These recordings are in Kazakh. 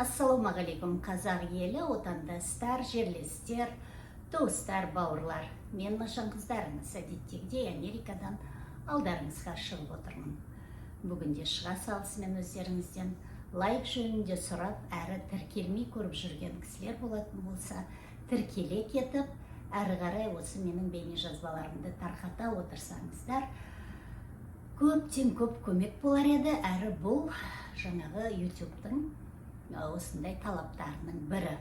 Ассалаумағалейкум қазақ елі, отандастар, жерлестер, достар, бауырлар. Мен Машан қыздарыңыз, әдеттегідей Америкадан алдарыңызға шығып отырмын. Бүгінде шыға салысымен өздеріңізден лайк жөнінде сұрап, әрі тіркелмей көріп жүрген кісілер болатын болса, тіркеле кетіп, әрі қарай осы менің бейне жазбаларымды тарқата отырсаңыздар, көптен көп көмек болар еді. Әрі бұл жаңағы YouTube-тың осындай талаптарының бірі.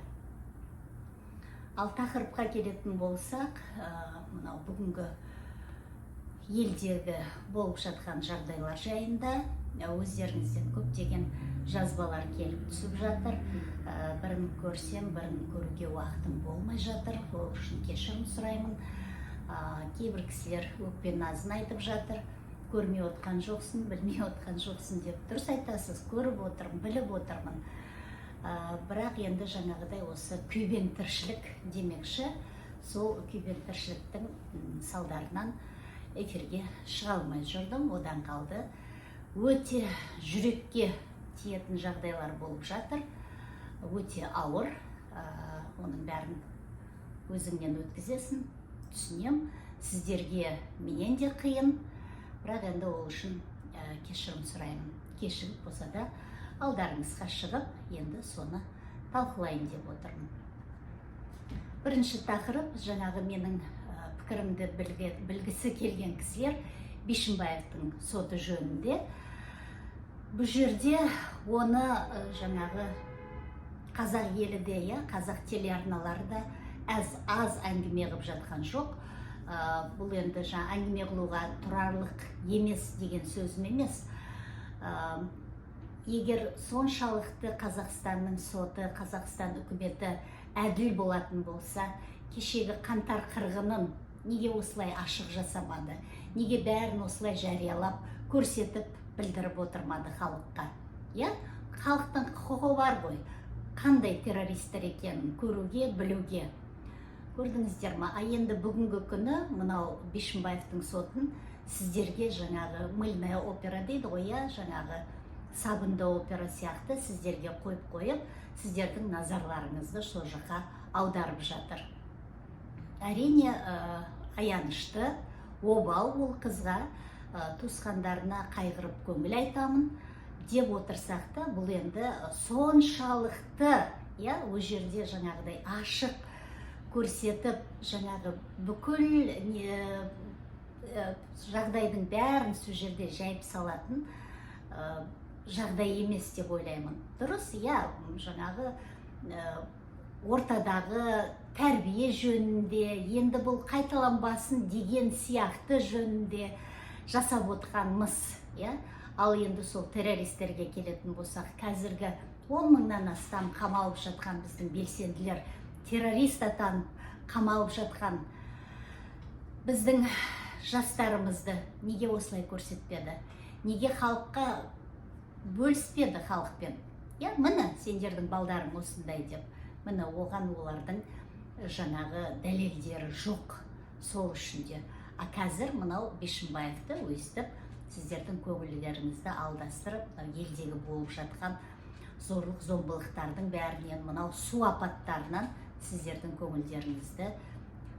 Ал тақырыпқа келетін болсақ, мынау бүгінгі елдегі болып жатқан жағдайлар жайында өздеріңізден көптеген жазбалар келіп түсіп жатыр. Бірін көрсем, бірін көруге уақытым болмай жатыр. Ол үшін кешірім сұраймын. Кейбір кісілер өкпе назын айтып жатыр. Көрмей отқан жоқсың, білмей отқан жоқсың деп. Дұрыс айтасыз, көріп отырмын, біліп отырмын. Бірақ енді жаңағыдай осы күйбең тіршілік демекші, сол күйбең тіршіліктің салдарынан эфирге шыға алмай жүрдім. Одан қалды өте жүрекке тиетін жағдайлар болып жатыр. Өте ауыр. Оның бәрін өзіңнен өткізесің, түсінем. Сіздерге менен де қиын. Бірақ енді ол үшін кешірім сұраймын. Кешігіп болса да алдарыңызға шығып, енді соны талқылайын деп отырмын. Бірінші тақырып, жаңағы менің пікірімді білгісі келген кісілер Бишімбаевтың соты жөнінде. Бұл жерде оны жаңағы қазақ елі де, қазақ телеарналары да аз әңгіме қылып жатқан жоқ. Бұл енді әңгіме қылуға тұрарлық емес деген сөзім емес. Егер соншалықты Қазақстанның соты, Қазақстан үкіметі әділ болатын болса, кешегі қаңтар қырғынын неге осылай ашық жасамады? Неге бәрін осылай жариялап, көрсетіп, білдіріп отырмады халыққа? Халықтың құқығы бар ғой, қандай террористер екенін көруге, білуге. Көрдіңіздер ма? Енді бүгінгі күні мынау Бишімбаевтың сотын сіздерге жаңағы мыльная опера дейді ғой, жаңағы сабынды опера сияқты сіздерге қойып, сіздердің назарларыңызды сол жаққа аударып жатыр. Әрине, аянышты, обал ол қызға, туысқандарына қайғырып көңіл айтамын деп отырсақ та, бұл енді соншалықты, ол жерде жаңағыдай ашық көрсетіп, жаңағы бүкіл жағдайдың бәрін сол жерде жайып салатын жағдай емес деп ойлаймын. Дұрыс, жаңағы ортадағы тәрбие жөнінде, енді бұл қайталанбасын деген сияқты жөнінде жасап отқанымыз. Ал енді сол террористерге келетін болсақ, қазіргі 10 мыңнан астам қамалып жатқан біздің белсенділер, террорист атанып қамалып жатқан біздің жастарымызды неге осылай көрсетпеді? Неге халыққа бөліспеді халықпен? Міне, сендердің балдарың осындай деп. Міне, оған олардың жаңағы дәлелдері жоқ сол үшінде. Қазір мынау Бишімбаевты өйстіп, сіздердің көңілдеріңізді алдастырып, елдегі болып жатқан зорлық зомбылықтардың бәрінен, мынау су апаттарынан сіздердің көңілдеріңізді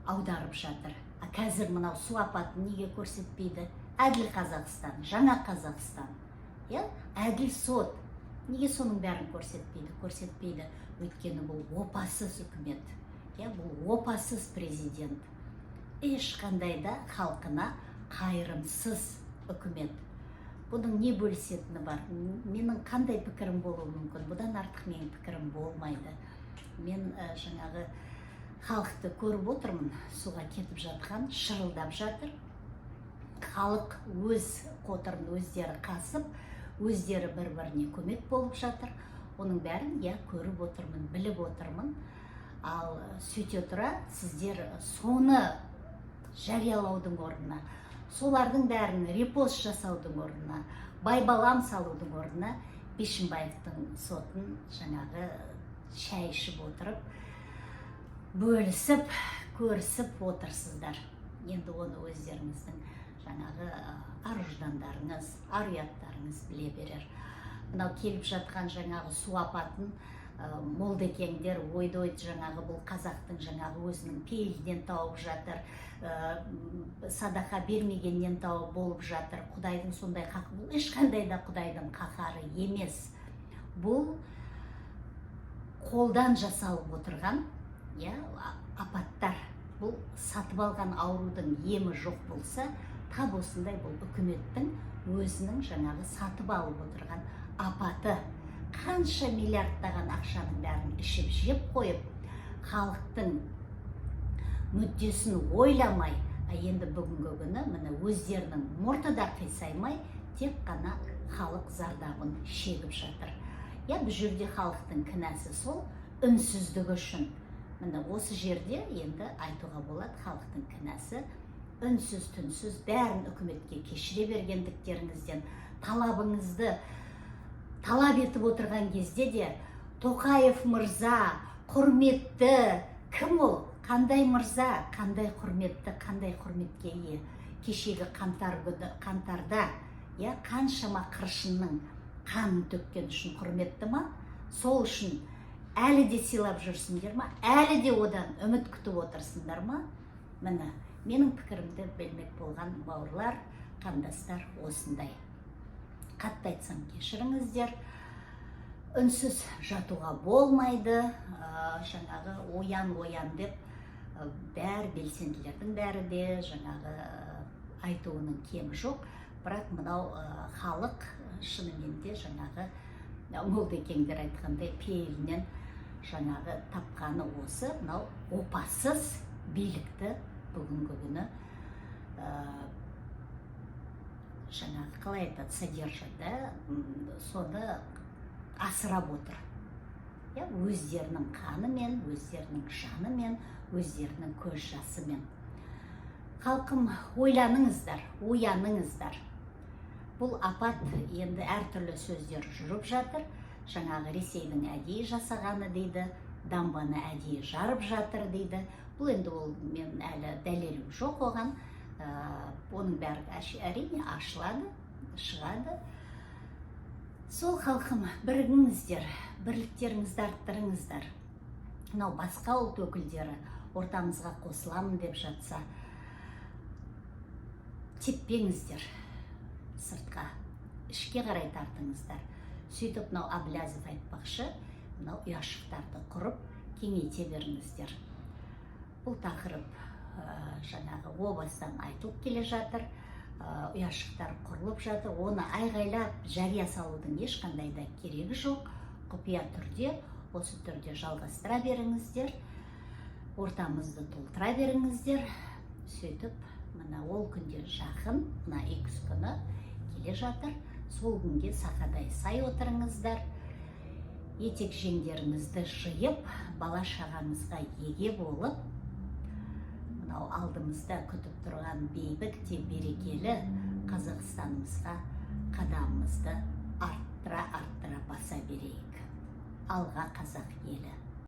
аударып жатыр. Қазір мынау су апатын неге көрсетпейді? Әділ Қазақстан, жаңа Қазақстан, әділ сот. Неге соның бәрін көрсетпейді? Өйткені бұл опасыз үкімет, бұл опасыз президент. Ешқандай да халқына қайырымсыз үкімет. Бұның не бөлісетіні бар? Менің қандай пікірім болуы мүмкін? Бұдан артық менің пікірім болмайды. Мен жаңағы халықты көріп отырмын, суға кетіп жатқан, шырылдап жатыр. Халық өз қотырын өздері қасып, өздері бір-біріне көмек болып жатыр. Оның бәрін көріп отырмын, біліп отырмын. Ал сөйте тұра, сіздер соны жариялаудың орнына, солардың бәрін репост жасаудың орнына, байбалам салудың орнына Бишімбаевтың сотын жаңағы шай ішіп отырып, бөлісіп, көрісіп отырсыздар. Енді оны өздеріңіздің жаңағы ар-ұждандарыңыз, ар-ұяттарыңыз біле берер. Мынау келіп жатқан жаңағы су апатын молдекеңдер ойды жаңағы бұл қазақтың жаңағы өзінің пейілінен тауып жатыр, садақа бермегеннен тауып болып жатыр. Құдайдың сондай қақы, бұл ешқандай да Құдайдың қаһары емес. Бұл қолдан жасалып отырған апаттар. Бұл сатып алған аурудың емі жоқ болса, тап осындай бұл үкіметтің өзінің жаңағы сатып алып отырған апаты. Қанша миллиардтаған ақшаның бәрін ішіп жеп қойып, халықтың мүддесін ойламай, енді бүгінгі күні міне өздерінің мұрты да қисаймай, тек қана халық зардабын шегіп жатыр. Бұл жерде халықтың кінәсі сол үнсіздігі үшін. Міне осы жерде енді айтуға болады, халықтың кінәсі үнсіз түнсіз бәрін үкіметке кешіре бергендіктеріңізден, талабыңызды талап етіп отырған кезде де Тоқаев мырза, құрметті, кім ол? Қандай мырза, қандай құрметті, қандай құрметке ие? Кешегі қаңтарда қаншама қыршынның қанын төккен үшін құрметті ма? Сол үшін әлі де сыйлап жүрсіңдер ма? Әлі де одан үміт күтіп отырсыңдар ма? Міне, менің пікірімді білмек болған бауырлар, қандастар осындай. Қатты айтсам кешіріңіздер, үнсіз жатуға болмайды, жаңағы оян деп бәрі белсенділердің бәрі де жаңағы айтуының кемі жоқ. Бірақ мынау халық шынымен де жаңағы молдекеңдер айтқандай пейілінен жаңағы тапқаны осы, мынау опасыз билікті бүгінгі күні жаңағы қалай айтады, содержат, соны асырап отыр. Өздерінің қанымен, өздерінің жанымен, өздерінің көз жасымен. Халқым, ойланыңыздар, ояныңыздар. Бұл апат енді әртүрлі сөздер жүріп жатыр. Жаңағы Ресейдің әдейі жасағаны дейді, дамбаны әдейі жарып жатыр дейді. Бұл енді ол мен әлі дәлелім жоқ оған. Оның бәрі әрине ашылады, шығады. Сол халқым, бірігіңіздер, бірліктеріңізді арттырыңыздар. Мынау басқа ұлт өкілдері ортамызға қосыламын деп жатса, теппеңіздер сыртқа, ішке қарай тартыңыздар. Сөйтіп, мынау Әблязов айтпақшы, мынау ұяшықтарды құрып, кеңейте беріңіздер. Бұл тақырып жаңағы о бастан айтылып келе жатыр, ұяшықтар құрылып жатыр. Оны айғайлап жария салудың ешқандай да керегі жоқ. Құпия түрде, осы түрде жалғастыра беріңіздер, ортамызды толтыра беріңіздер. Сөйтіп, мына ол күнде жақын, мына 2 күні келе жатыр. Сол күнге сақадай сай отырыңыздар. Етек жеңдеріңізді жиып, бала шағаңызға еге болып, алдымызда күтіп тұрған бейбіт те берекелі Қазақстанымызға қадамымызды арттыра баса берейік. Алға қазақ елі.